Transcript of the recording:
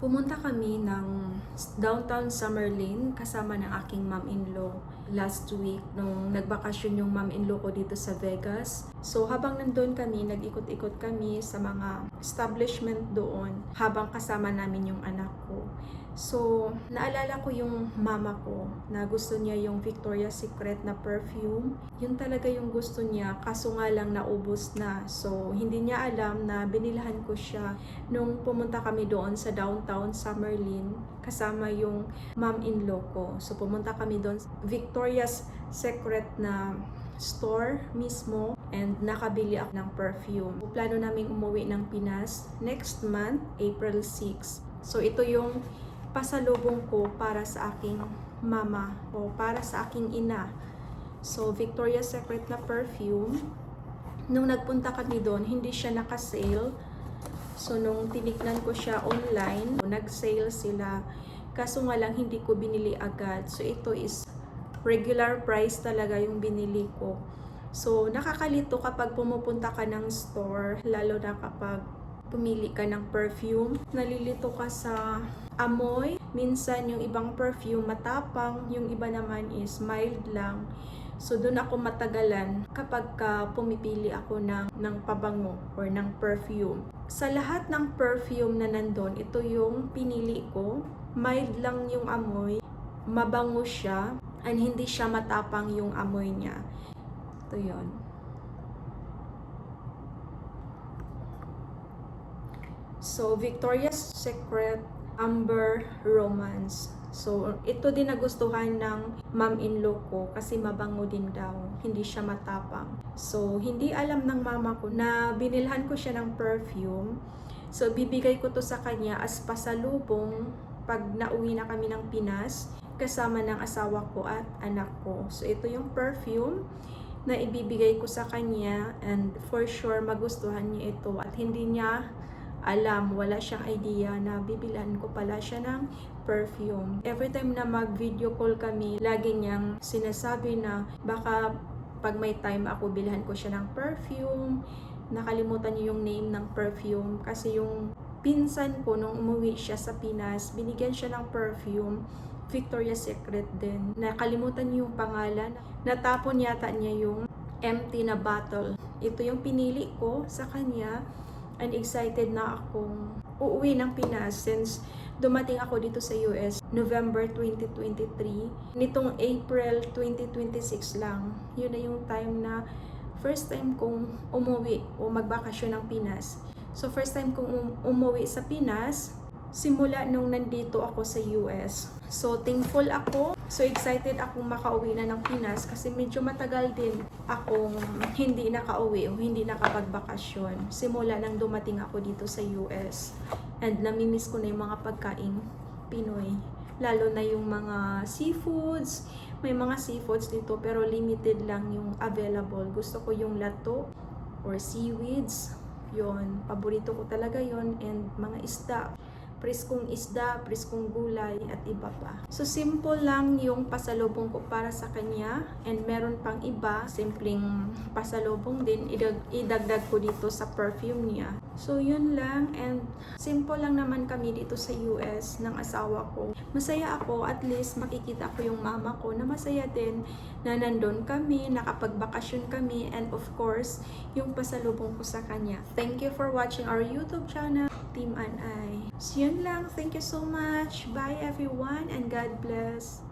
Pumunta kami ng downtown Summerlin kasama ng aking mom-in-law last week nung nagbakasyon yung mom-in-law ko dito sa Vegas. So habang nandun kami, nag-ikot-ikot kami sa mga establishment doon habang kasama namin yung anak ko. So naalala ko yung mama ko na gusto niya yung Victoria's Secret na perfume. Yun talaga yung gusto niya, kaso nga lang naubos na. So hindi niya alam na binilahan ko siya nung pumunta kami doon sa downtown Summerlin kasama yung mom-in-law ko. So pumunta kami doon, Victoria's Secret na store mismo, and nakabili ako ng perfume. Plano naming umuwi ng Pinas next month, April 6. So ito yung pasalubong ko para sa aking mama o para sa aking ina. So Victoria's Secret na perfume. Nung nagpunta kami doon, hindi siya naka-sale. So nung tinignan ko siya online, nag-sale sila. Kaso nga lang hindi ko binili agad. So ito is regular price talaga yung binili ko. So nakakalito kapag pumupunta ka ng store, lalo na kapag pumili ka ng perfume. Nalilito ka sa amoy. Minsan yung ibang perfume matapang, yung iba naman is mild lang. So doon ako matagalan kapag pumipili ako ng pabango or ng perfume. Sa lahat ng perfume na nandun, ito yung pinili ko. Mild lang yung amoy, mabango siya, and hindi siya matapang yung amoy niya. Ito yun. So Victoria's Secret Amber Romance. So, ito din nagustuhan ng mom-in-law ko kasi mabango din daw. Hindi siya matapang. So, hindi alam ng mama ko na binilhan ko siya ng perfume. So, bibigay ko to sa kanya as pasalubong pag nauwi na kami ng Pinas kasama ng asawa ko at anak ko. So, ito yung perfume na ibibigay ko sa kanya, and for sure magustuhan niya ito at hindi niya alam, wala siyang idea na bibilhan ko pala siya ng perfume. Every time na mag-video call kami, lagi niyang sinasabi na baka pag may time ako, bilhan ko siya ng perfume. Nakalimutan niyo yung name ng perfume kasi yung pinsan ko nung umuwi siya sa Pinas, binigyan siya ng perfume, Victoria's Secret din. Nakalimutan niyo yung pangalan. Natapon yata niya yung empty na bottle. Ito yung pinili ko sa kanya. And excited na akong uuwi ng Pinas since dumating ako dito sa US November 2023. Nitong April 2026 lang. Yun na yung time na first time kong umuwi o magbakasyon ng Pinas. So first time kong umuwi sa Pinas simula nung nandito ako sa US. So thankful ako. So excited akong makauwi na ng Pinas kasi medyo matagal din akong hindi nakauwi o hindi nakapagbakasyon simula nang dumating ako dito sa US. And namimiss ko na yung mga pagkaing Pinoy. Lalo na yung mga seafoods. May mga seafoods dito pero limited lang yung available. Gusto ko yung lato or seaweeds. Yon, paborito ko talaga yon, and mga isda, preskong gulay at iba pa. So simple lang yung pasalubong ko para sa kanya, and meron pang iba, simpleng pasalubong din idagdag ko dito sa perfume niya. So yun lang, and simple lang naman kami dito sa US ng asawa ko. Masaya ako, at least makikita ko yung mama ko na masaya din na nandun kami, nakapagbakasyon kami, and of course, yung pasalubong ko sa kanya. Thank you for watching our YouTube channel, Team Anay. So yun lang. Thank you so much. Bye everyone, and God bless.